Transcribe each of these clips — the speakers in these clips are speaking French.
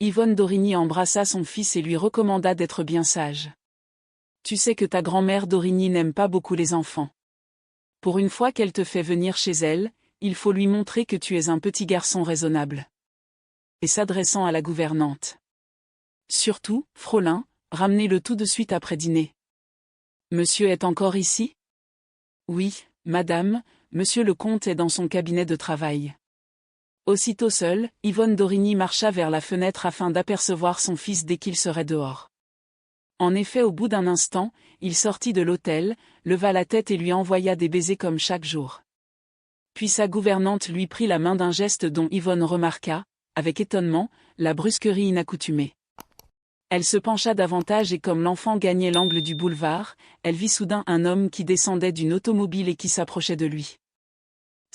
Yvonne d'Origny embrassa son fils et lui recommanda d'être bien sage. Tu sais que ta grand-mère d'Origny n'aime pas beaucoup les enfants. Pour une fois qu'elle te fait venir chez elle, il faut lui montrer que tu es un petit garçon raisonnable. Et s'adressant à la gouvernante. Surtout, Frolin, ramenez-le tout de suite après dîner. Monsieur est encore ici? Oui, madame, monsieur le comte est dans son cabinet de travail. Aussitôt seule, Yvonne d'Origny marcha vers la fenêtre afin d'apercevoir son fils dès qu'il serait dehors. En effet, au bout d'un instant, il sortit de l'hôtel, leva la tête et lui envoya des baisers comme chaque jour. Puis sa gouvernante lui prit la main d'un geste dont Yvonne remarqua, avec étonnement, la brusquerie inaccoutumée. Elle se pencha davantage et comme l'enfant gagnait l'angle du boulevard, elle vit soudain un homme qui descendait d'une automobile et qui s'approchait de lui.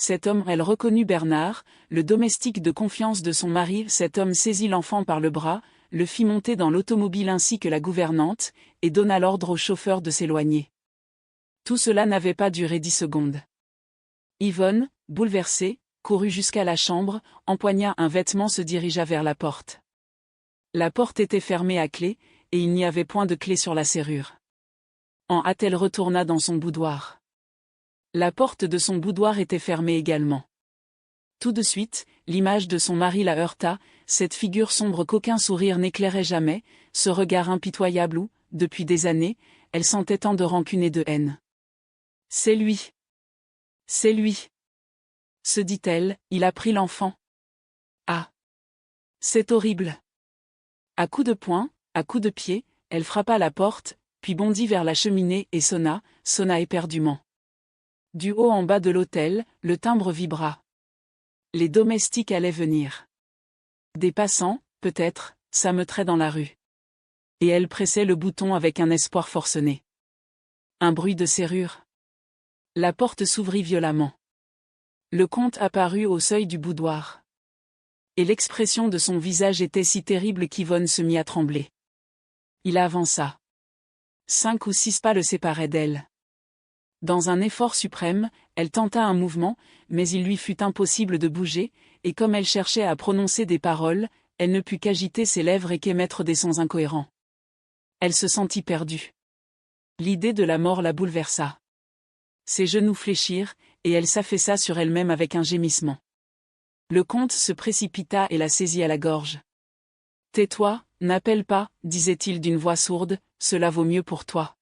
Cet homme, elle reconnut Bernard, le domestique de confiance de son mari. Cet homme saisit l'enfant par le bras, le fit monter dans l'automobile ainsi que la gouvernante, et donna l'ordre au chauffeur de s'éloigner. Tout cela n'avait pas duré 10 secondes. Yvonne, bouleversée, courut jusqu'à la chambre, empoigna un vêtement, se dirigea vers la porte. La porte était fermée à clé, et il n'y avait point de clé sur la serrure. En hâte, elle retourna dans son boudoir. La porte de son boudoir était fermée également. Tout de suite, l'image de son mari la heurta, cette figure sombre qu'aucun sourire n'éclairait jamais, ce regard impitoyable où, depuis des années, elle sentait tant de rancune et de haine. C'est lui. C'est lui. Se dit-elle, il a pris l'enfant. Ah. C'est horrible. À coups de poing, à coups de pied, elle frappa la porte, puis bondit vers la cheminée et sonna éperdument. Du haut en bas de l'hôtel, le timbre vibra. Les domestiques allaient venir. Des passants, peut-être, s'ameuteraient dans la rue. Et elle pressait le bouton avec un espoir forcené. Un bruit de serrure. La porte s'ouvrit violemment. Le comte apparut au seuil du boudoir. Et l'expression de son visage était si terrible qu'Yvonne se mit à trembler. Il avança. 5 ou 6 pas le séparaient d'elle. Dans un effort suprême, elle tenta un mouvement, mais il lui fut impossible de bouger, et comme elle cherchait à prononcer des paroles, elle ne put qu'agiter ses lèvres et qu'émettre des sons incohérents. Elle se sentit perdue. L'idée de la mort la bouleversa. Ses genoux fléchirent, et elle s'affaissa sur elle-même avec un gémissement. Le comte se précipita et la saisit à la gorge. « Tais-toi, n'appelle pas, disait-il d'une voix sourde, cela vaut mieux pour toi. »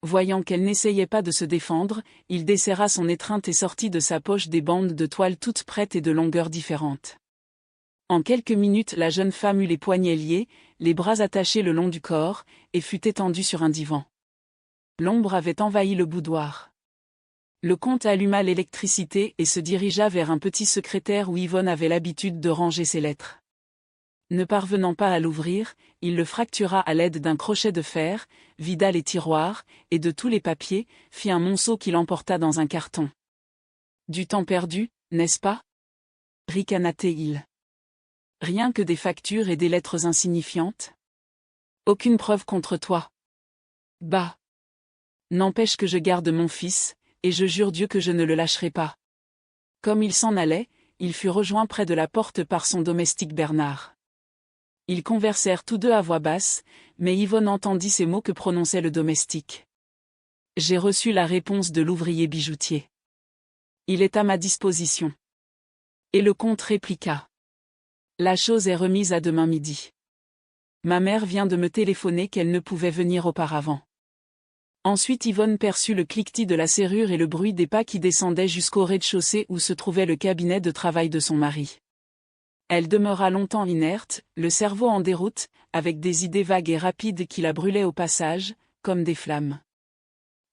Voyant qu'elle n'essayait pas de se défendre, il desserra son étreinte et sortit de sa poche des bandes de toile toutes prêtes et de longueurs différentes. En quelques minutes, la jeune femme eut les poignets liés, les bras attachés le long du corps, et fut étendue sur un divan. L'ombre avait envahi le boudoir. Le comte alluma l'électricité et se dirigea vers un petit secrétaire où Yvonne avait l'habitude de ranger ses lettres. Ne parvenant pas à l'ouvrir, il le fractura à l'aide d'un crochet de fer, vida les tiroirs, et de tous les papiers, fit un monceau qu'il emporta dans un carton. « Du temps perdu, n'est-ce pas » ricana-t-il. « Rien que des factures et des lettres insignifiantes ? Aucune preuve contre toi. Bah. N'empêche que je garde mon fils, et je jure Dieu que je ne le lâcherai pas. » Comme il s'en allait, il fut rejoint près de la porte par son domestique Bernard. Ils conversèrent tous deux à voix basse, mais Yvonne entendit ces mots que prononçait le domestique. « J'ai reçu la réponse de l'ouvrier bijoutier. Il est à ma disposition. » Et le comte répliqua. « La chose est remise à demain midi. Ma mère vient de me téléphoner qu'elle ne pouvait venir auparavant. » Ensuite Yvonne perçut le cliquetis de la serrure et le bruit des pas qui descendaient jusqu'au rez-de-chaussée où se trouvait le cabinet de travail de son mari. Elle demeura longtemps inerte, le cerveau en déroute, avec des idées vagues et rapides qui la brûlaient au passage, comme des flammes.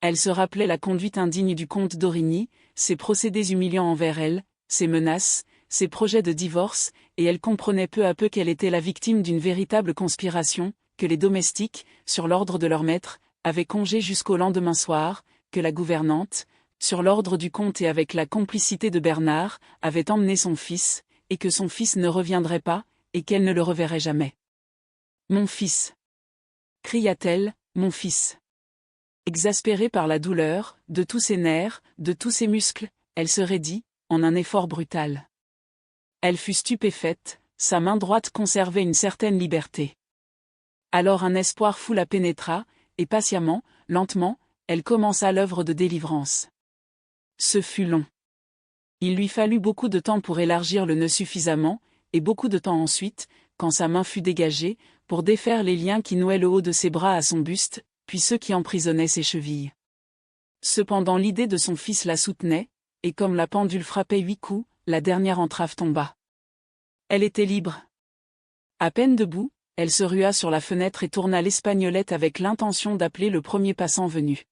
Elle se rappelait la conduite indigne du comte d'Origny, ses procédés humiliants envers elle, ses menaces, ses projets de divorce, et elle comprenait peu à peu qu'elle était la victime d'une véritable conspiration, que les domestiques, sur l'ordre de leur maître, avaient congé jusqu'au lendemain soir, que la gouvernante, sur l'ordre du comte et avec la complicité de Bernard, avait emmené son fils, et que son fils ne reviendrait pas, et qu'elle ne le reverrait jamais. « Mon fils !» cria-t-elle, « mon fils !» Exaspérée par la douleur, de tous ses nerfs, de tous ses muscles, elle se raidit, en un effort brutal. Elle fut stupéfaite, sa main droite conservait une certaine liberté. Alors un espoir fou la pénétra, et patiemment, lentement, elle commença l'œuvre de délivrance. Ce fut long. Il lui fallut beaucoup de temps pour élargir le nœud suffisamment, et beaucoup de temps ensuite, quand sa main fut dégagée, pour défaire les liens qui nouaient le haut de ses bras à son buste, puis ceux qui emprisonnaient ses chevilles. Cependant l'idée de son fils la soutenait, et comme la pendule frappait 8 coups, la dernière entrave tomba. Elle était libre. À peine debout, elle se rua sur la fenêtre et tourna l'espagnolette avec l'intention d'appeler le premier passant venu.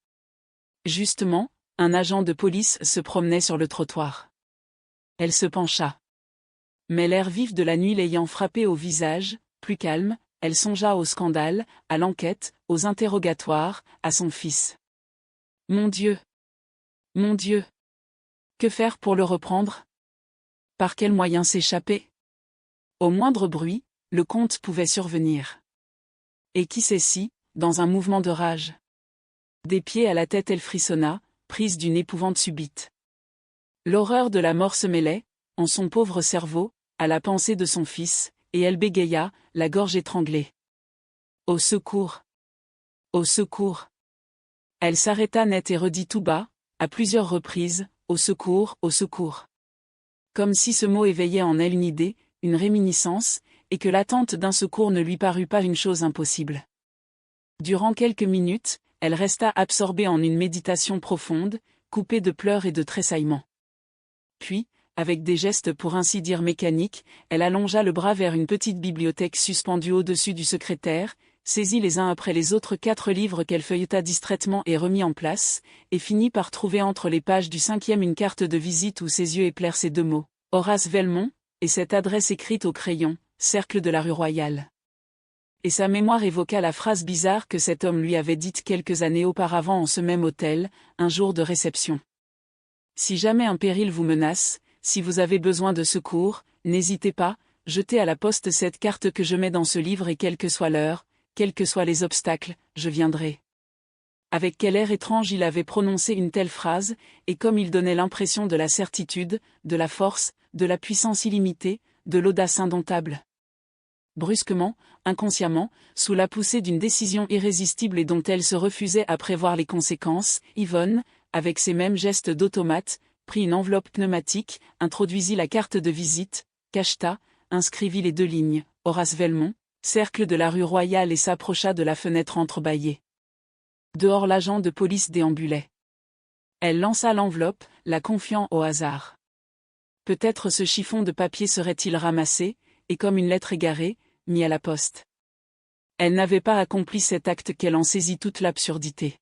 Justement, un agent de police se promenait sur le trottoir. Elle se pencha. Mais l'air vif de la nuit l'ayant frappé au visage, plus calme, elle songea au scandale, à l'enquête, aux interrogatoires, à son fils. Mon Dieu! Mon Dieu! Que faire pour le reprendre? Par quel moyen s'échapper? Au moindre bruit, le comte pouvait survenir. Et qui sait si, dans un mouvement de rage. Des pieds à la tête elle frissonna, prise d'une épouvante subite. L'horreur de la mort se mêlait, en son pauvre cerveau, à la pensée de son fils, et elle bégaya, la gorge étranglée. Au secours! Au secours! Elle s'arrêta net et redit tout bas, à plusieurs reprises, au secours, au secours. Comme si ce mot éveillait en elle une idée, une réminiscence, et que l'attente d'un secours ne lui parut pas une chose impossible. Durant quelques minutes, elle resta absorbée en une méditation profonde, coupée de pleurs et de tressaillements. Puis, avec des gestes pour ainsi dire mécaniques, elle allongea le bras vers une petite bibliothèque suspendue au-dessus du secrétaire, saisit les uns après les autres 4 livres qu'elle feuilleta distraitement et remit en place, et finit par trouver entre les pages du 5e une carte de visite où ses yeux éclairent ces 2 mots, Horace Velmont, et cette adresse écrite au crayon, Cercle de la rue Royale. Et sa mémoire évoqua la phrase bizarre que cet homme lui avait dite quelques années auparavant en ce même hôtel, un jour de réception. Si jamais un péril vous menace, si vous avez besoin de secours, n'hésitez pas, jetez à la poste cette carte que je mets dans ce livre et quelle que soit l'heure, quels que soient les obstacles, je viendrai. Avec quel air étrange il avait prononcé une telle phrase, et comme il donnait l'impression de la certitude, de la force, de la puissance illimitée, de l'audace indomptable. Brusquement, inconsciemment, sous la poussée d'une décision irrésistible et dont elle se refusait à prévoir les conséquences, Yvonne, avec ses mêmes gestes d'automate, prit une enveloppe pneumatique, introduisit la carte de visite, cacheta, inscrivit les 2 lignes, Horace Velmont, Cercle de la rue Royale et s'approcha de la fenêtre entrebâillée. Dehors l'agent de police déambulait. Elle lança l'enveloppe, la confiant au hasard. Peut-être ce chiffon de papier serait-il ramassé, et comme une lettre égarée, mis à la poste. Elle n'avait pas accompli cet acte qu'elle en saisit toute l'absurdité.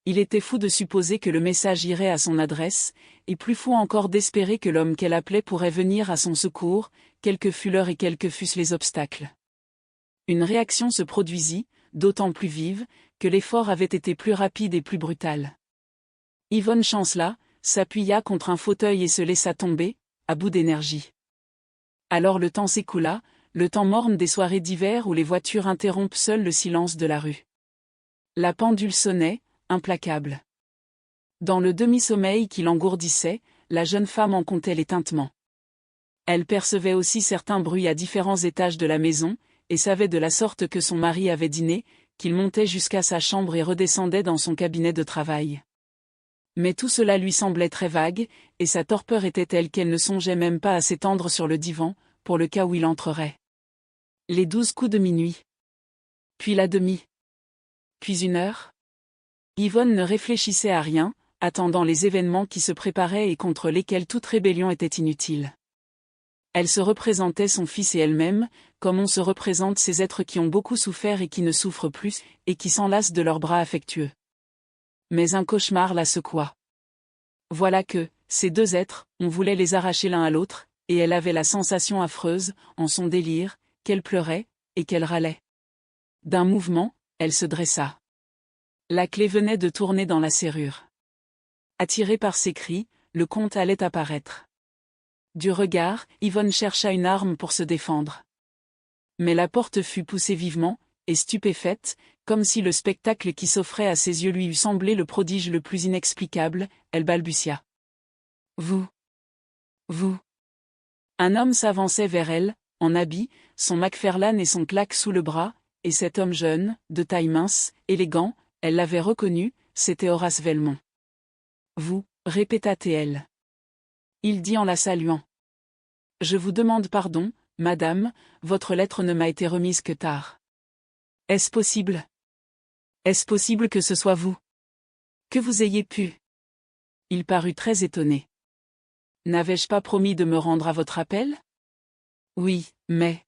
Il était fou de supposer que le message irait à son adresse, et plus fou encore d'espérer que l'homme qu'elle appelait pourrait venir à son secours, quelle que fût l'heure et quels que fussent les obstacles. Une réaction se produisit, d'autant plus vive, que l'effort avait été plus rapide et plus brutal. Yvonne chancela, s'appuya contre un fauteuil et se laissa tomber, à bout d'énergie. Alors le temps s'écoula, le temps morne des soirées d'hiver où les voitures interrompent seules le silence de la rue. La pendule sonnait, implacable. Dans le demi-sommeil qui l'engourdissait, la jeune femme en comptait les tintements. Elle percevait aussi certains bruits à différents étages de la maison, et savait de la sorte que son mari avait dîné, qu'il montait jusqu'à sa chambre et redescendait dans son cabinet de travail. Mais tout cela lui semblait très vague, et sa torpeur était telle qu'elle ne songeait même pas à s'étendre sur le divan, pour le cas où il entrerait. Les 12 coups de minuit. Puis la demie. Puis 1 heure. Yvonne ne réfléchissait à rien, attendant les événements qui se préparaient et contre lesquels toute rébellion était inutile. Elle se représentait son fils et elle-même, comme on se représente ces êtres qui ont beaucoup souffert et qui ne souffrent plus, et qui s'enlacent de leurs bras affectueux. Mais un cauchemar la secoua. Voilà que, ces 2 êtres, on voulait les arracher l'un à l'autre, et elle avait la sensation affreuse, en son délire, qu'elle pleurait, et qu'elle râlait. D'un mouvement, elle se dressa. La clé venait de tourner dans la serrure. Attiré par ses cris, le comte allait apparaître. Du regard, Yvonne chercha une arme pour se défendre. Mais la porte fut poussée vivement, et stupéfaite, comme si le spectacle qui s'offrait à ses yeux lui eût semblé le prodige le plus inexplicable, elle balbutia. Vous. Un homme s'avançait vers elle, en habit, son Macferlane et son claque sous le bras, et cet homme jeune, de taille mince, élégant, elle l'avait reconnu, c'était Horace Velmont. Vous, répéta-t-elle. Il dit en la saluant. Je vous demande pardon, madame, votre lettre ne m'a été remise que tard. Est-ce possible? Est-ce possible que ce soit vous? Que vous ayez pu? Il parut très étonné. N'avais-je pas promis de me rendre à votre appel? Oui, mais...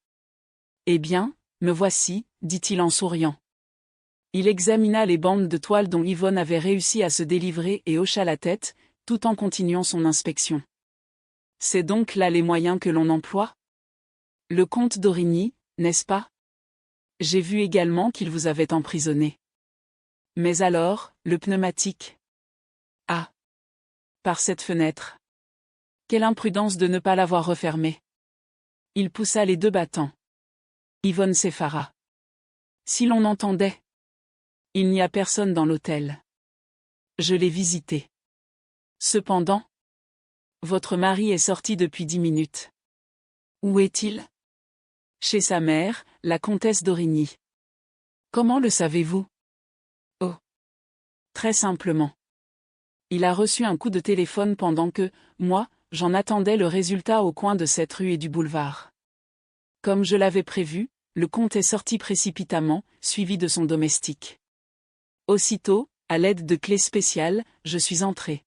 Eh bien, me voici, dit-il en souriant. Il examina les bandes de toile dont Yvonne avait réussi à se délivrer et hocha la tête, tout en continuant son inspection. C'est donc là les moyens que l'on emploie? Le comte d'Origny, n'est-ce pas? J'ai vu également qu'il vous avait emprisonné. Mais alors, le pneumatique? Ah! Par cette fenêtre. Quelle imprudence de ne pas l'avoir refermée. Il poussa les 2 battants. Yvonne s'effara. Si l'on entendait. Il n'y a personne dans l'hôtel. Je l'ai visité. Cependant, votre mari est sorti depuis 10 minutes. Où est-il? Chez sa mère, la comtesse d'Origny. Comment le savez-vous? Oh. Très simplement. Il a reçu un coup de téléphone pendant que, moi, j'en attendais le résultat au coin de cette rue et du boulevard. Comme je l'avais prévu, le comte est sorti précipitamment, suivi de son domestique. Aussitôt, à l'aide de clés spéciales, je suis entré.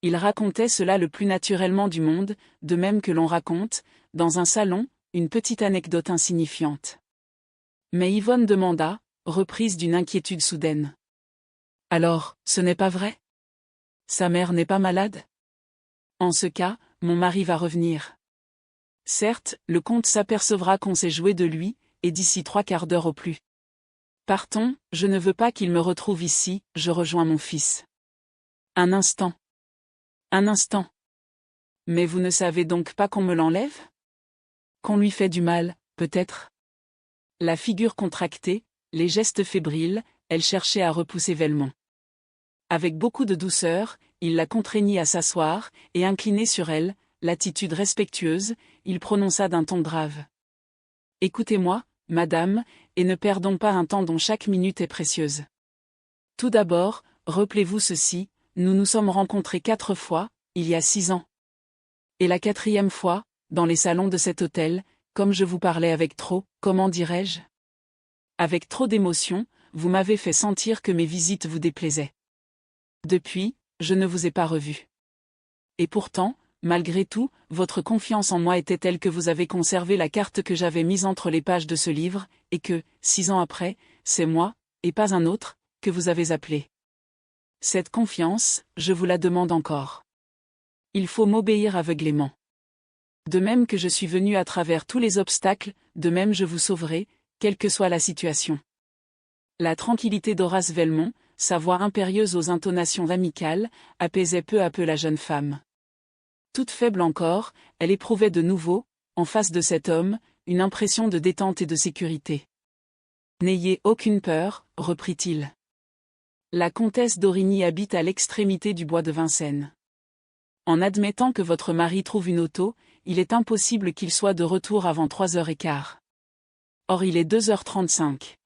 Il racontait cela le plus naturellement du monde, de même que l'on raconte, dans un salon, une petite anecdote insignifiante. Mais Yvonne demanda, reprise d'une inquiétude soudaine. Alors, ce n'est pas vrai? Sa mère n'est pas malade? En ce cas, mon mari va revenir. Certes, le comte s'apercevra qu'on s'est joué de lui, et d'ici 3/4 d'heure au plus. Partons, je ne veux pas qu'il me retrouve ici, je rejoins mon fils. Un instant. Un instant. Mais vous ne savez donc pas qu'on me l'enlève? Qu'on lui fait du mal, peut-être? La figure contractée, les gestes fébriles, elle cherchait à repousser Velmont. Avec beaucoup de douceur, il la contraignit à s'asseoir, et incliné sur elle, l'attitude respectueuse, il prononça d'un ton grave. Écoutez-moi, madame, et ne perdons pas un temps dont chaque minute est précieuse. Tout d'abord, rappelez-vous ceci, nous nous sommes rencontrés 4 fois, il y a 6 ans. Et la 4e fois, dans les salons de cet hôtel, comme je vous parlais avec trop, comment dirais-je? Avec trop d'émotion, vous m'avez fait sentir que mes visites vous déplaisaient. Depuis, je ne vous ai pas revu. Et pourtant, malgré tout, votre confiance en moi était telle que vous avez conservé la carte que j'avais mise entre les pages de ce livre, et que, 6 ans après, c'est moi, et pas un autre, que vous avez appelé. Cette confiance, je vous la demande encore. Il faut m'obéir aveuglément. De même que je suis venu à travers tous les obstacles, de même je vous sauverai, quelle que soit la situation. La tranquillité d'Horace Velmont, sa voix impérieuse aux intonations amicales, apaisait peu à peu la jeune femme. Toute faible encore, elle éprouvait de nouveau, en face de cet homme, une impression de détente et de sécurité. N'ayez aucune peur, reprit-il. La comtesse d'Origny habite à l'extrémité du bois de Vincennes. En admettant que votre mari trouve une auto, il est impossible qu'il soit de retour avant 3h15. Or il est 2h35.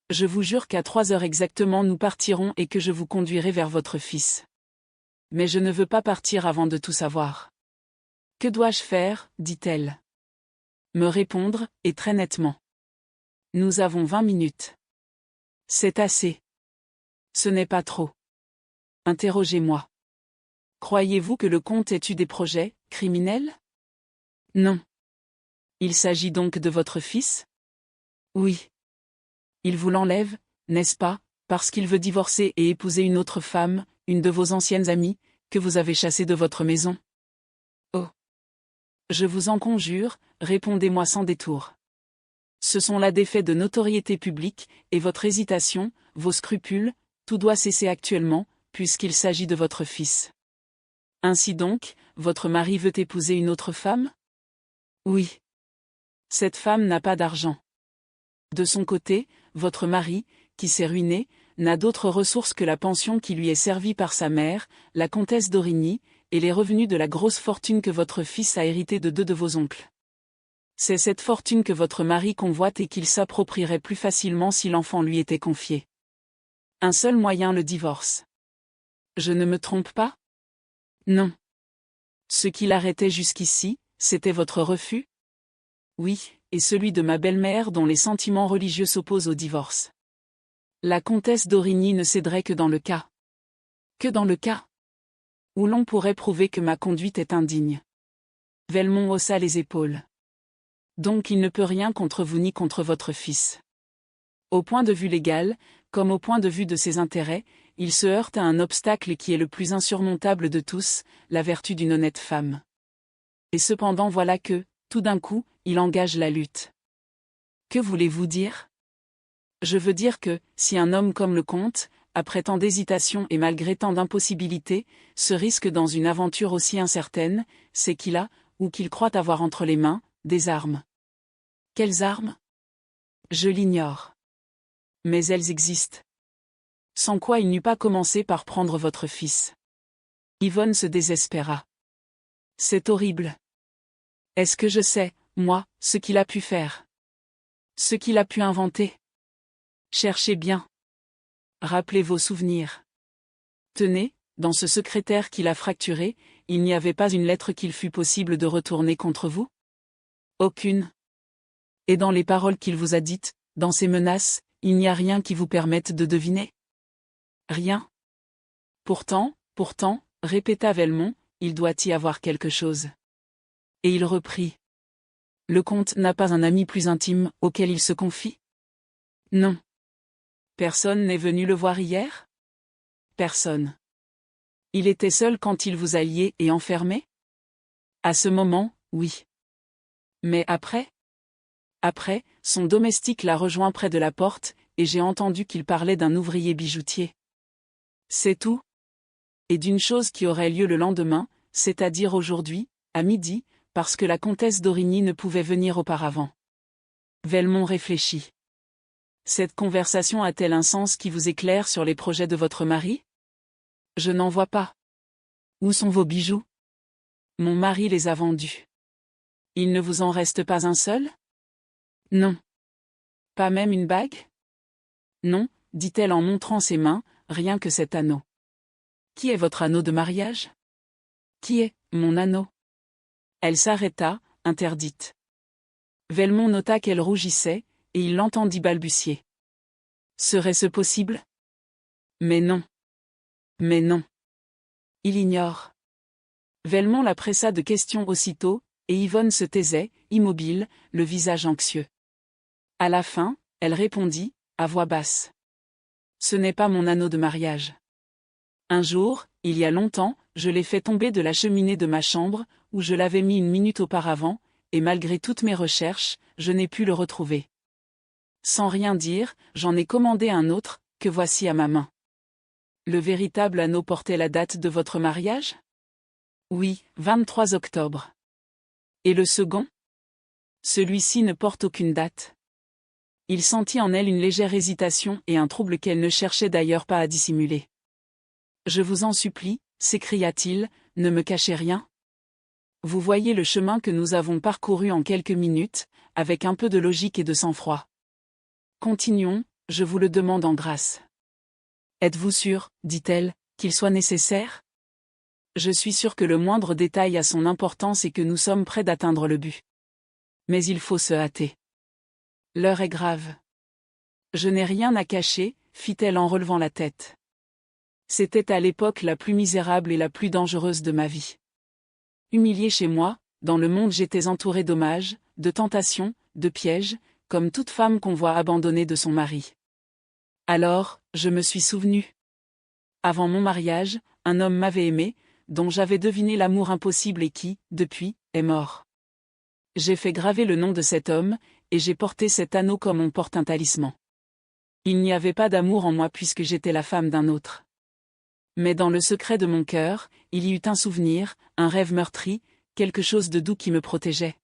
Je vous jure qu'à 3h exactement nous partirons et que je vous conduirai vers votre fils. Mais je ne veux pas partir avant de tout savoir. Que dois-je faire, dit-elle. Me répondre, et très nettement. Nous avons 20 minutes. C'est assez. Ce n'est pas trop. Interrogez-moi. Croyez-vous que le comte ait eu des projets criminels? Non. Il s'agit donc de votre fils? Oui. Il vous l'enlève, n'est-ce pas, parce qu'il veut divorcer et épouser une autre femme, une de vos anciennes amies, que vous avez chassée de votre maison? Oh. Je vous en conjure, répondez-moi sans détour. Ce sont là des faits de notoriété publique, et votre hésitation, vos scrupules, tout doit cesser actuellement, puisqu'il s'agit de votre fils. Ainsi donc, votre mari veut épouser une autre femme? Oui. Cette femme n'a pas d'argent. De son côté, votre mari, qui s'est ruiné, n'a d'autres ressources que la pension qui lui est servie par sa mère, la comtesse d'Origny, et les revenus de la grosse fortune que votre fils a hérité de 2 de vos oncles. C'est cette fortune que votre mari convoite et qu'il s'approprierait plus facilement si l'enfant lui était confié. Un seul moyen, le divorce. Je ne me trompe pas? Non. Ce qui l'arrêtait jusqu'ici, c'était votre refus? Oui, et celui de ma belle-mère dont les sentiments religieux s'opposent au divorce. La comtesse d'Origny ne céderait que dans le cas. Que dans le cas où l'on pourrait prouver que ma conduite est indigne. Velmont haussa les épaules. Donc il ne peut rien contre vous ni contre votre fils. Au point de vue légal, comme au point de vue de ses intérêts, il se heurte à un obstacle qui est le plus insurmontable de tous, la vertu d'une honnête femme. Et cependant voilà que, tout d'un coup, il engage la lutte. Que voulez-vous dire? Je veux dire que, si un homme comme le comte, après tant d'hésitation et malgré tant d'impossibilités, se risque dans une aventure aussi incertaine, c'est qu'il a, ou qu'il croit avoir entre les mains, des armes. Quelles armes? Je l'ignore. Mais elles existent. Sans quoi il n'eût pas commencé par prendre votre fils. Yvonne se désespéra. C'est horrible. Est-ce que je sais, moi, ce qu'il a pu faire? Ce qu'il a pu inventer? Cherchez bien. Rappelez vos souvenirs. Tenez, dans ce secrétaire qu'il a fracturé, il n'y avait pas une lettre qu'il fût possible de retourner contre vous? Aucune. Et dans les paroles qu'il vous a dites, dans ses menaces, il n'y a rien qui vous permette de deviner? Rien. Pourtant, répéta Velmont, il doit y avoir quelque chose. Et il reprit. Le comte n'a pas un ami plus intime auquel il se confie? Non. Personne n'est venu le voir hier? Personne. Il était seul quand il vous a lié et enfermé? À ce moment, oui. Mais après? Après, son domestique l'a rejoint près de la porte, et j'ai entendu qu'il parlait d'un ouvrier bijoutier. C'est tout? Et d'une chose qui aurait lieu le lendemain, c'est-à-dire aujourd'hui, à midi, parce que la comtesse d'Origny ne pouvait venir auparavant. Velmont réfléchit. Cette conversation a-t-elle un sens qui vous éclaire sur les projets de votre mari? Je n'en vois pas. Où sont vos bijoux? Mon mari les a vendus. Il ne vous en reste pas un seul? Non. Pas même une bague? Non, dit-elle en montrant ses mains, rien que cet anneau. Qui est votre anneau de mariage? Qui est mon anneau? Elle s'arrêta, interdite. Velmont nota qu'elle rougissait, et il l'entendit balbutier. Serait-ce possible? Mais non. Mais non. Il ignore. Velmont la pressa de questions aussitôt, et Yvonne se taisait, immobile, le visage anxieux. À la fin, elle répondit, à voix basse. Ce n'est pas mon anneau de mariage. Un jour, il y a longtemps, je l'ai fait tomber de la cheminée de ma chambre, où je l'avais mis une minute auparavant, et malgré toutes mes recherches, je n'ai pu le retrouver. Sans rien dire, j'en ai commandé un autre, que voici à ma main. Le véritable anneau portait la date de votre mariage? Oui, 23 octobre. Et le second? Celui-ci ne porte aucune date. Il sentit en elle une légère hésitation et un trouble qu'elle ne cherchait d'ailleurs pas à dissimuler. Je vous en supplie, s'écria-t-il, ne me cachez rien. Vous voyez le chemin que nous avons parcouru en quelques minutes, avec un peu de logique et de sang-froid. Continuons, je vous le demande en grâce. Êtes-vous sûr, dit-elle, qu'il soit nécessaire? Je suis sûr que le moindre détail a son importance et que nous sommes près d'atteindre le but. Mais il faut se hâter. L'heure est grave. Je n'ai rien à cacher, fit-elle en relevant la tête. C'était à l'époque la plus misérable et la plus dangereuse de ma vie. Humiliée chez moi, dans le monde j'étais entourée d'hommages, de tentations, de pièges, comme toute femme qu'on voit abandonnée de son mari. Alors, je me suis souvenue. Avant mon mariage, un homme m'avait aimé, dont j'avais deviné l'amour impossible et qui, depuis, est mort. J'ai fait graver le nom de cet homme, et j'ai porté cet anneau comme on porte un talisman. Il n'y avait pas d'amour en moi puisque j'étais la femme d'un autre. Mais dans le secret de mon cœur, il y eut un souvenir, un rêve meurtri, quelque chose de doux qui me protégeait.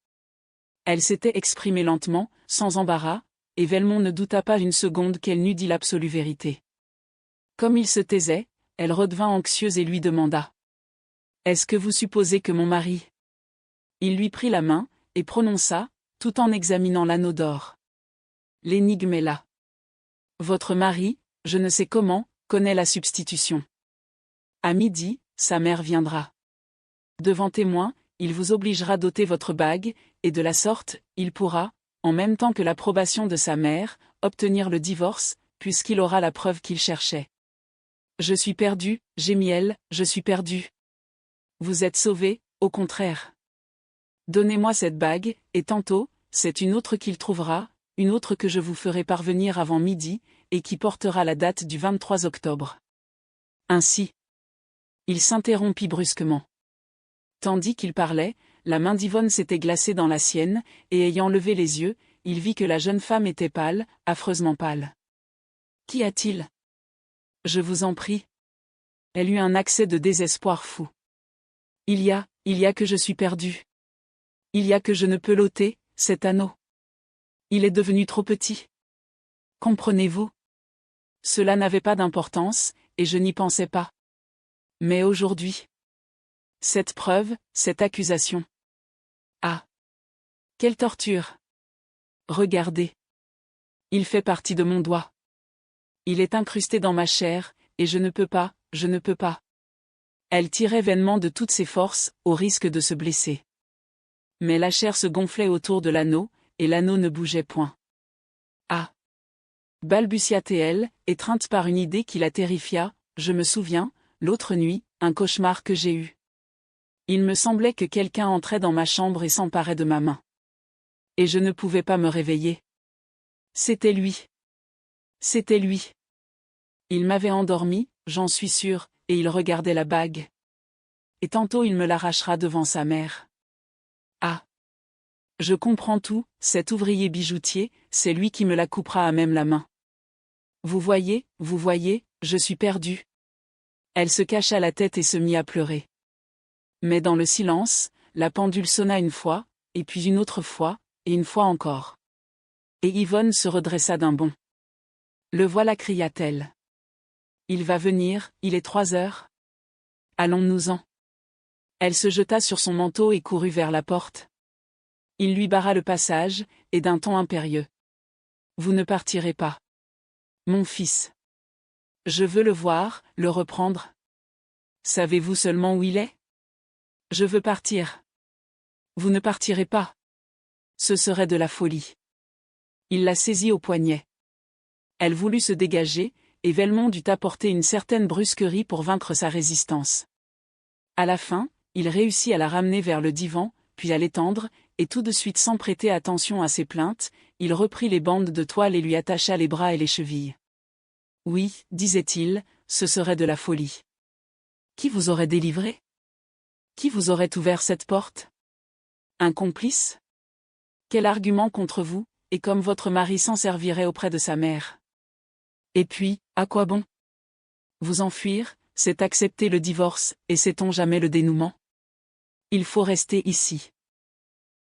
Elle s'était exprimée lentement, sans embarras, et Velmont ne douta pas une seconde qu'elle n'eût dit l'absolue vérité. Comme il se taisait, elle redevint anxieuse et lui demanda. « Est-ce que vous supposez que mon mari… » Il lui prit la main, et prononça, tout en examinant l'anneau d'or. L'énigme est là. Votre mari, je ne sais comment, connaît la substitution. À midi, sa mère viendra. Devant témoin, il vous obligera d'ôter votre bague, et de la sorte, il pourra, en même temps que l'approbation de sa mère, obtenir le divorce, puisqu'il aura la preuve qu'il cherchait. Je suis perdu, gémit elle, je suis perdu. Vous êtes sauvé, au contraire. Donnez-moi cette bague, et tantôt, c'est une autre qu'il trouvera, une autre que je vous ferai parvenir avant midi, et qui portera la date du 23 octobre. Ainsi. Il s'interrompit brusquement. Tandis qu'il parlait, la main d'Yvonne s'était glacée dans la sienne, et ayant levé les yeux, il vit que la jeune femme était pâle, affreusement pâle. Qu'y a-t-il ? Je vous en prie. Elle eut un accès de désespoir fou. Il y a que je suis perdue. Il y a que je ne peux l'ôter, cet anneau. Il est devenu trop petit. Comprenez-vous ? Cela n'avait pas d'importance, et je n'y pensais pas. Mais aujourd'hui. Cette preuve, cette accusation. Ah ! Quelle torture ! Regardez. Il fait partie de mon doigt. Il est incrusté dans ma chair, et je ne peux pas. Elle tirait vainement de toutes ses forces, au risque de se blesser. Mais la chair se gonflait autour de l'anneau, et l'anneau ne bougeait point. Ah ! Balbutia-t-elle, étreinte par une idée qui la terrifia, je me souviens, l'autre nuit, un cauchemar que j'ai eu. Il me semblait que quelqu'un entrait dans ma chambre et s'emparait de ma main. Et je ne pouvais pas me réveiller. C'était lui. C'était lui. Il m'avait endormi, j'en suis sûre, et il regardait la bague. Et tantôt il me l'arrachera devant sa mère. Ah ! Je comprends tout, cet ouvrier bijoutier, c'est lui qui me la coupera à même la main. Vous voyez, je suis perdue. Elle se cacha la tête et se mit à pleurer. Mais dans le silence, la pendule sonna une fois, et puis une autre fois, et une fois encore. Et Yvonne se redressa d'un bond. Le voilà, cria-t-elle. Il va venir, il est 3 heures. Allons-nous-en. Elle se jeta sur son manteau et courut vers la porte. Il lui barra le passage, et d'un ton impérieux. Vous ne partirez pas. Mon fils. Je veux le voir, le reprendre. Savez-vous seulement où il est ? Je veux partir. Vous ne partirez pas. Ce serait de la folie. Il la saisit au poignet. Elle voulut se dégager, et Velmont dut apporter une certaine brusquerie pour vaincre sa résistance. À la fin, il réussit à la ramener vers le divan, puis à l'étendre, et tout de suite sans prêter attention à ses plaintes, il reprit les bandes de toile et lui attacha les bras et les chevilles. Oui, disait-il, ce serait de la folie. Qui vous aurait délivré ? Qui vous aurait ouvert cette porte ? Un complice ? Quel argument contre vous, et comme votre mari s'en servirait auprès de sa mère ? Et puis, à quoi bon ? Vous enfuir, c'est accepter le divorce, et sait-on jamais le dénouement ? Il faut rester ici.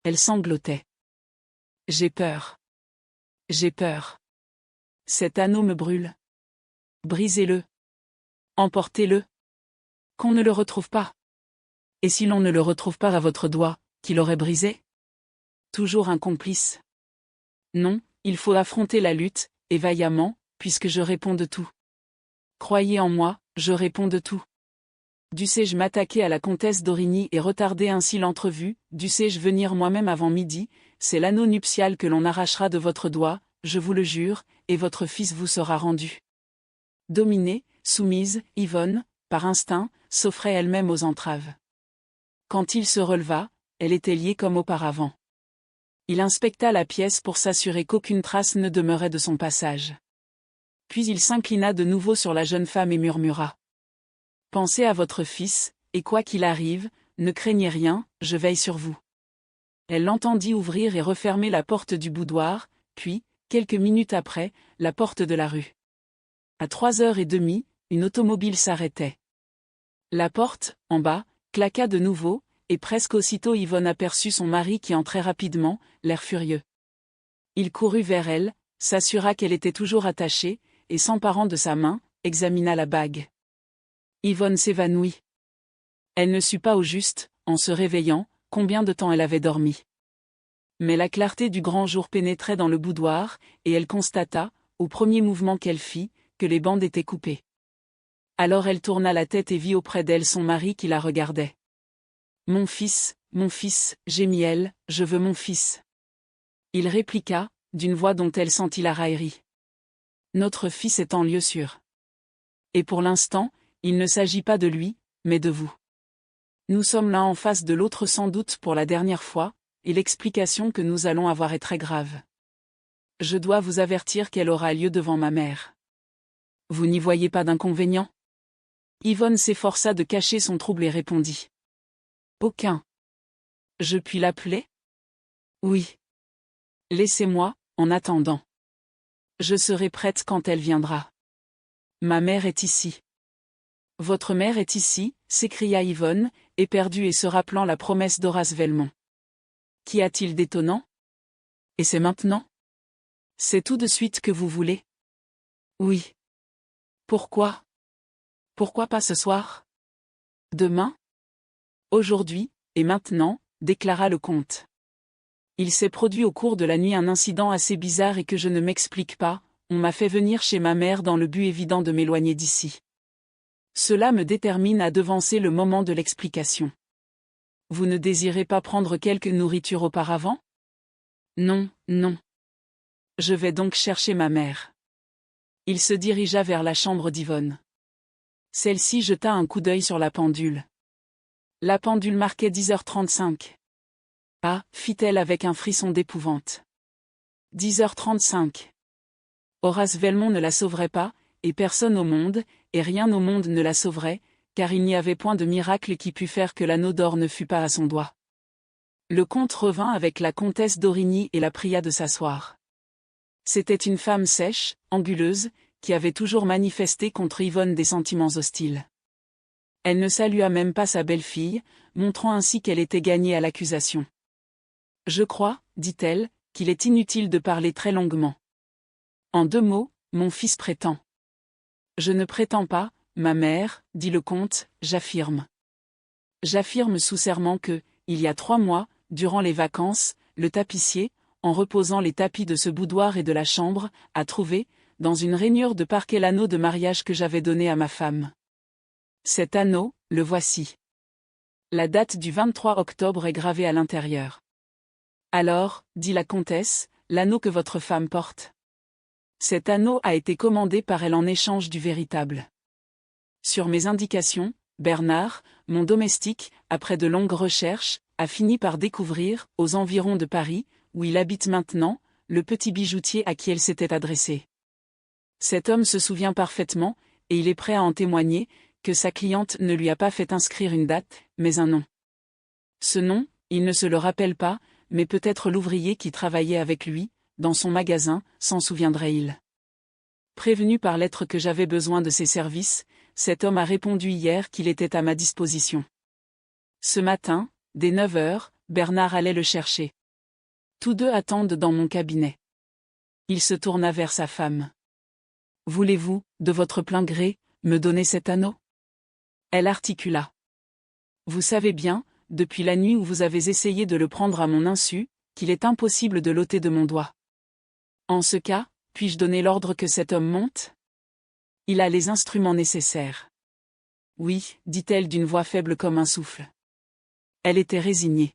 Elle sanglotait. J'ai peur. J'ai peur. Cet anneau me brûle. Brisez-le. Emportez-le. Qu'on ne le retrouve pas. Et si l'on ne le retrouve pas à votre doigt, qui l'aurait brisé ? Toujours un complice. Non, il faut affronter la lutte, et vaillamment, puisque je réponds de tout. Croyez en moi, je réponds de tout. Dussé-je m'attaquer à la comtesse d'Origny et retarder ainsi l'entrevue, dussé-je venir moi-même avant midi, c'est l'anneau nuptial que l'on arrachera de votre doigt, je vous le jure, et votre fils vous sera rendu. Dominée, soumise, Yvonne, par instinct, s'offrait elle-même aux entraves. Quand il se releva, elle était liée comme auparavant. Il inspecta la pièce pour s'assurer qu'aucune trace ne demeurait de son passage. Puis il s'inclina de nouveau sur la jeune femme et murmura. Pensez à votre fils, et quoi qu'il arrive, ne craignez rien, je veille sur vous. Elle l'entendit ouvrir et refermer la porte du boudoir, puis, quelques minutes après, la porte de la rue. À 3h30, une automobile s'arrêtait. La porte, en bas, claqua de nouveau, et presque aussitôt Yvonne aperçut son mari qui entrait rapidement, l'air furieux. Il courut vers elle, s'assura qu'elle était toujours attachée, et s'emparant de sa main, examina la bague. Yvonne s'évanouit. Elle ne sut pas au juste, en se réveillant, combien de temps elle avait dormi. Mais la clarté du grand jour pénétrait dans le boudoir, et elle constata, au premier mouvement qu'elle fit, que les bandes étaient coupées. Alors elle tourna la tête et vit auprès d'elle son mari qui la regardait. « mon fils, gémit-elle, je veux mon fils. » Il répliqua, d'une voix dont elle sentit la raillerie. « Notre fils est en lieu sûr. Et pour l'instant, il ne s'agit pas de lui, mais de vous. Nous sommes l'un en face de l'autre sans doute pour la dernière fois, et l'explication que nous allons avoir est très grave. Je dois vous avertir qu'elle aura lieu devant ma mère. Vous n'y voyez pas d'inconvénient ? » Yvonne s'efforça de cacher son trouble et répondit. « Aucun. Je puis l'appeler ? » « Oui. » « Laissez-moi, en attendant. Je serai prête quand elle viendra. Ma mère est ici. » « Votre mère est ici » s'écria Yvonne, éperdue et se rappelant la promesse d'Horace Velmont. « Qu'y a-t-il d'étonnant ? Et c'est maintenant ? C'est tout de suite que vous voulez ? » « Oui. » « Pourquoi ? Pourquoi pas ce soir ? Demain ? Aujourd'hui, et maintenant, déclara le comte. Il s'est produit au cours de la nuit un incident assez bizarre et que je ne m'explique pas, on m'a fait venir chez ma mère dans le but évident de m'éloigner d'ici. Cela me détermine à devancer le moment de l'explication. Vous ne désirez pas prendre quelque nourriture auparavant ? Non, non. Je vais donc chercher ma mère. Il se dirigea vers la chambre d'Yvonne. Celle-ci jeta un coup d'œil sur la pendule. La pendule marquait 10h35. Ah, fit-elle avec un frisson d'épouvante. 10h35. Horace Velmont ne la sauverait pas, et personne au monde, et rien au monde ne la sauverait, car il n'y avait point de miracle qui pût faire que l'anneau d'or ne fût pas à son doigt. Le comte revint avec la comtesse d'Origny et la pria de s'asseoir. C'était une femme sèche, anguleuse, qui avait toujours manifesté contre Yvonne des sentiments hostiles. Elle ne salua même pas sa belle-fille, montrant ainsi qu'elle était gagnée à l'accusation. « Je crois, dit-elle, qu'il est inutile de parler très longuement. En 2 mots, mon fils prétend. » « Je ne prétends pas, ma mère, dit le comte, j'affirme. J'affirme sous serment que, il y a 3 mois, durant les vacances, le tapissier, en reposant les tapis de ce boudoir et de la chambre, a trouvé, dans une rainure de parquet l'anneau de mariage que j'avais donné à ma femme. Cet anneau, le voici. La date du 23 octobre est gravée à l'intérieur. Alors, dit la comtesse, l'anneau que votre femme porte. Cet anneau a été commandé par elle en échange du véritable. Sur mes indications, Bernard, mon domestique, après de longues recherches, a fini par découvrir, aux environs de Paris, où il habite maintenant, le petit bijoutier à qui elle s'était adressée. Cet homme se souvient parfaitement, et il est prêt à en témoigner, que sa cliente ne lui a pas fait inscrire une date, mais un nom. Ce nom, il ne se le rappelle pas, mais peut-être l'ouvrier qui travaillait avec lui, dans son magasin, s'en souviendrait-il. Prévenu par lettre que j'avais besoin de ses services, cet homme a répondu hier qu'il était à ma disposition. Ce matin, dès 9h, Bernard allait le chercher. Tous deux attendent dans mon cabinet. Il se tourna vers sa femme. « Voulez-vous, de votre plein gré, me donner cet anneau ?» Elle articula. « Vous savez bien, depuis la nuit où vous avez essayé de le prendre à mon insu, qu'il est impossible de l'ôter de mon doigt. En ce cas, puis-je donner l'ordre que cet homme monte ? Il a les instruments nécessaires. » « Oui, dit-elle d'une voix faible comme un souffle. Elle était résignée.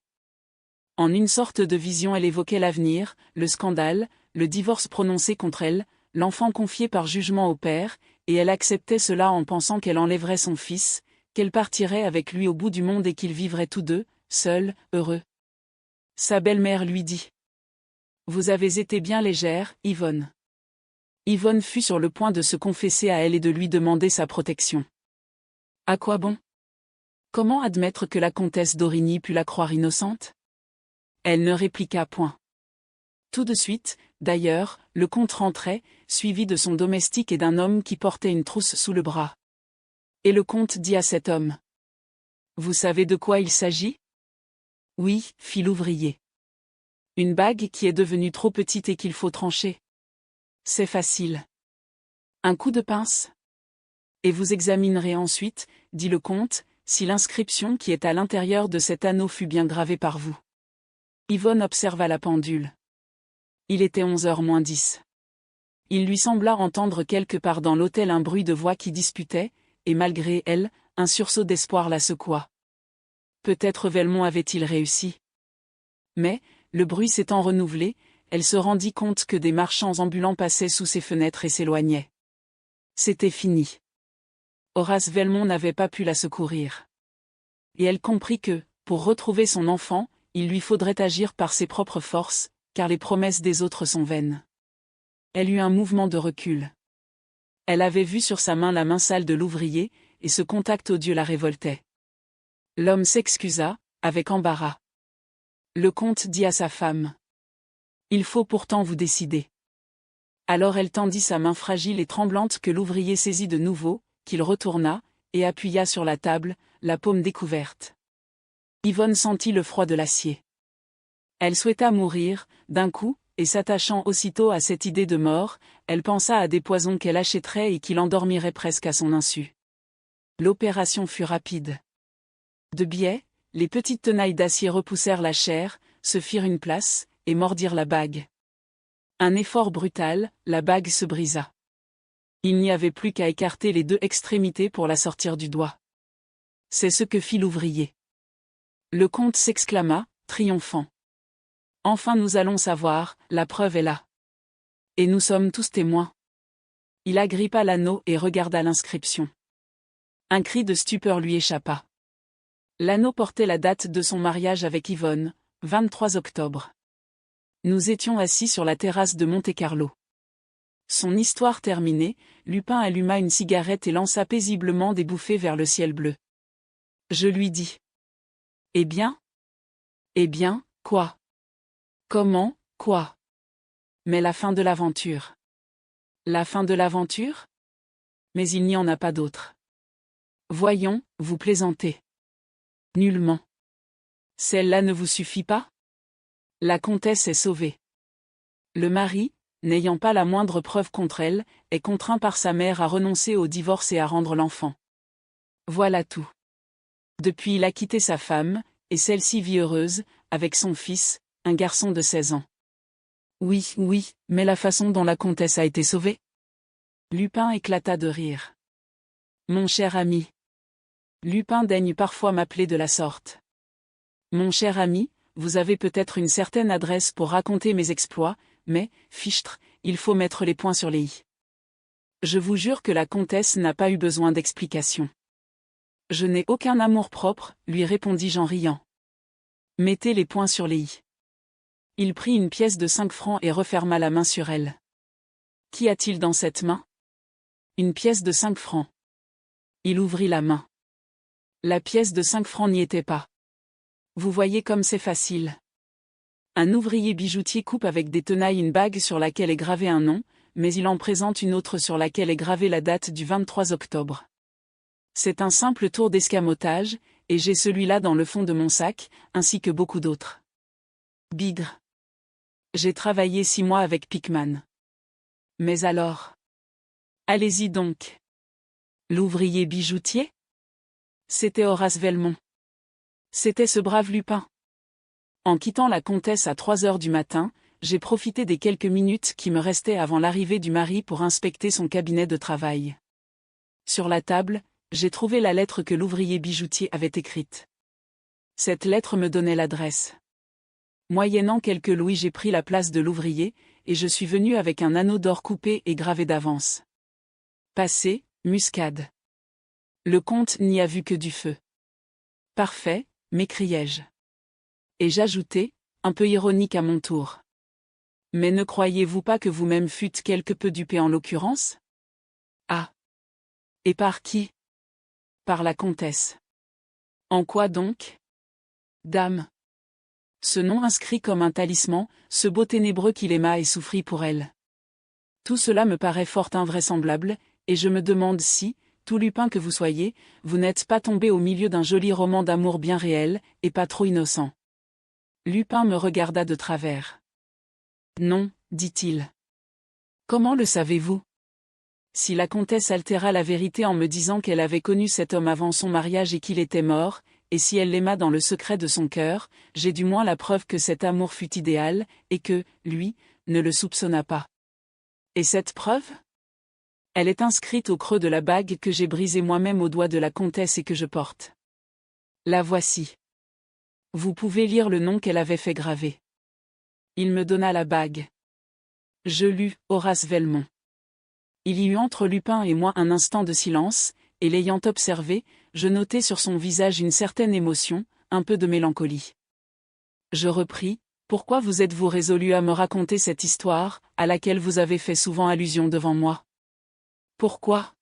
En une sorte de vision elle évoquait l'avenir, le scandale, le divorce prononcé contre elle, l'enfant confié par jugement au père, et elle acceptait cela en pensant qu'elle enlèverait son fils, qu'elle partirait avec lui au bout du monde et qu'ils vivraient tous deux, seuls, heureux. Sa belle-mère lui dit. « Vous avez été bien légère, Yvonne. » Yvonne fut sur le point de se confesser à elle et de lui demander sa protection. À quoi bon ? Comment admettre que la comtesse d'Origny pût la croire innocente ? Elle ne répliqua point. Tout de suite, d'ailleurs, le comte rentrait, suivi de son domestique et d'un homme qui portait une trousse sous le bras. Et le comte dit à cet homme. « Vous savez de quoi il s'agit ? » « Oui, fit l'ouvrier. Une bague qui est devenue trop petite et qu'il faut trancher. C'est facile. Un coup de pince ? Et vous examinerez ensuite, dit le comte, si l'inscription qui est à l'intérieur de cet anneau fut bien gravée par vous. Yvonne observa la pendule. Il était 11h moins 10. Il lui sembla entendre quelque part dans l'hôtel un bruit de voix qui disputait, et malgré elle, un sursaut d'espoir la secoua. Peut-être Velmont avait-il réussi. Mais, le bruit s'étant renouvelé, elle se rendit compte que des marchands ambulants passaient sous ses fenêtres et s'éloignaient. C'était fini. Horace Velmont n'avait pas pu la secourir. Et elle comprit que, pour retrouver son enfant, il lui faudrait agir par ses propres forces, car les promesses des autres sont vaines. Elle eut un mouvement de recul. Elle avait vu sur sa main la main sale de l'ouvrier, et ce contact odieux la révoltait. L'homme s'excusa, avec embarras. Le comte dit à sa femme. Il faut pourtant vous décider. Alors elle tendit sa main fragile et tremblante que l'ouvrier saisit de nouveau, qu'il retourna, et appuya sur la table, la paume découverte. Yvonne sentit le froid de l'acier. Elle souhaita mourir, d'un coup, et s'attachant aussitôt à cette idée de mort, elle pensa à des poisons qu'elle achèterait et qui l'endormiraient presque à son insu. L'opération fut rapide. De biais, les petites tenailles d'acier repoussèrent la chair, se firent une place, et mordirent la bague. Un effort brutal, la bague se brisa. Il n'y avait plus qu'à écarter les deux extrémités pour la sortir du doigt. C'est ce que fit l'ouvrier. Le comte s'exclama, triomphant. Enfin nous allons savoir, la preuve est là. Et nous sommes tous témoins. Il agrippa l'anneau et regarda l'inscription. Un cri de stupeur lui échappa. L'anneau portait la date de son mariage avec Yvonne, 23 octobre. Nous étions assis sur la terrasse de Monte-Carlo. Son histoire terminée, Lupin alluma une cigarette et lança paisiblement des bouffées vers le ciel bleu. Je lui dis. Eh bien ? Eh bien, quoi ? Comment, quoi ? Mais la fin de l'aventure. La fin de l'aventure ? Mais il n'y en a pas d'autre. Voyons, vous plaisantez. Nullement. Celle-là ne vous suffit pas ? La comtesse est sauvée. Le mari, n'ayant pas la moindre preuve contre elle, est contraint par sa mère à renoncer au divorce et à rendre l'enfant. Voilà tout. Depuis il a quitté sa femme, et celle-ci vit heureuse, avec son fils, un garçon de 16 ans. Oui, oui, mais la façon dont la comtesse a été sauvée ? Lupin éclata de rire. Mon cher ami. Lupin daigne parfois m'appeler de la sorte. Mon cher ami, vous avez peut-être une certaine adresse pour raconter mes exploits, mais, fichtre, il faut mettre les points sur les i. Je vous jure que la comtesse n'a pas eu besoin d'explication. Je n'ai aucun amour-propre, lui répondis-je en riant. Mettez les points sur les i. Il prit une pièce de 5 francs et referma la main sur elle. Qu'y a-t-il dans cette main ? Une pièce de 5 francs. Il ouvrit la main. La pièce de 5 francs n'y était pas. Vous voyez comme c'est facile. Un ouvrier bijoutier coupe avec des tenailles une bague sur laquelle est gravé un nom, mais il en présente une autre sur laquelle est gravée la date du 23 octobre. C'est un simple tour d'escamotage, et j'ai celui-là dans le fond de mon sac, ainsi que beaucoup d'autres. Bigre. J'ai travaillé 6 mois avec Pickman. Mais alors ? Allez-y donc. L'ouvrier bijoutier ? C'était Horace Velmont. C'était ce brave Lupin. En quittant la comtesse à 3 heures du matin, j'ai profité des quelques minutes qui me restaient avant l'arrivée du mari pour inspecter son cabinet de travail. Sur la table, j'ai trouvé la lettre que l'ouvrier bijoutier avait écrite. Cette lettre me donnait l'adresse. Moyennant quelques louis, j'ai pris la place de l'ouvrier, et je suis venu avec un anneau d'or coupé et gravé d'avance. Passé, Muscade. Le comte n'y a vu que du feu. Parfait, m'écriai-je. Et j'ajoutai, un peu ironique à mon tour. Mais ne croyez-vous pas que vous-même fûtes quelque peu dupé en l'occurrence ? Ah. Et par qui ? Par la comtesse. En quoi donc ? Dame. Ce nom inscrit comme un talisman, ce beau ténébreux qu'il aima et souffrit pour elle. Tout cela me paraît fort invraisemblable, et je me demande si, tout Lupin que vous soyez, vous n'êtes pas tombé au milieu d'un joli roman d'amour bien réel, et pas trop innocent. Lupin me regarda de travers. Non, dit-il. Comment le savez-vous ? Si la comtesse altéra la vérité en me disant qu'elle avait connu cet homme avant son mariage et qu'il était mort, et si elle l'aima dans le secret de son cœur, j'ai du moins la preuve que cet amour fut idéal, et que, lui, ne le soupçonna pas. Et cette preuve ? Elle est inscrite au creux de la bague que j'ai brisée moi-même au doigt de la comtesse et que je porte. La voici. Vous pouvez lire le nom qu'elle avait fait graver. Il me donna la bague. Je lus Horace Velmont. Il y eut entre Lupin et moi un instant de silence, et l'ayant observé, je notai sur son visage une certaine émotion, un peu de mélancolie. Je repris, pourquoi vous êtes-vous résolu à me raconter cette histoire, à laquelle vous avez fait souvent allusion devant moi ? Pourquoi ?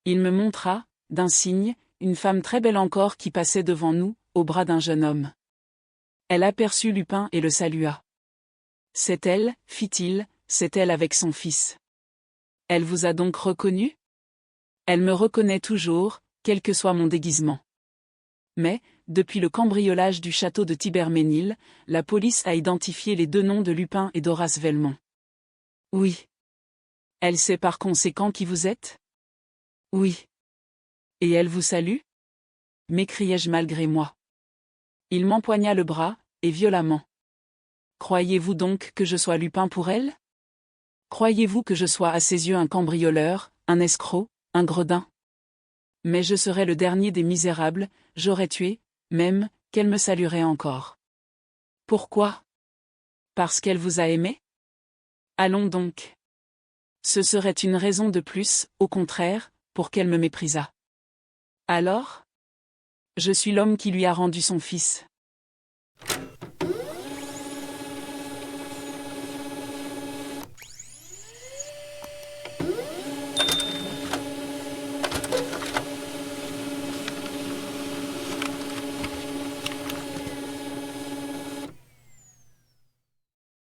Il me montra, d'un signe, une femme très belle encore qui passait devant nous, au bras d'un jeune homme. Elle aperçut Lupin et le salua. C'est elle, fit-il, c'est elle avec son fils. Elle vous a donc reconnu ? Elle me reconnaît toujours, quel que soit mon déguisement. Mais, depuis le cambriolage du château de Thibermesnil, la police a identifié les deux noms de Lupin et d'Horace Velmont. Oui. Elle sait par conséquent qui vous êtes ? Oui. Et elle vous salue ? M'écriai-je malgré moi. Il m'empoigna le bras, et violemment. Croyez-vous donc que je sois Lupin pour elle ? Croyez-vous que je sois à ses yeux un cambrioleur, un escroc, un gredin ? Mais je serais le dernier des misérables, j'aurais tué, même, qu'elle me saluerait encore. Pourquoi ? Parce qu'elle vous a aimé ? Allons donc. Ce serait une raison de plus, au contraire, pour qu'elle me méprisât. Alors ? Je suis l'homme qui lui a rendu son fils.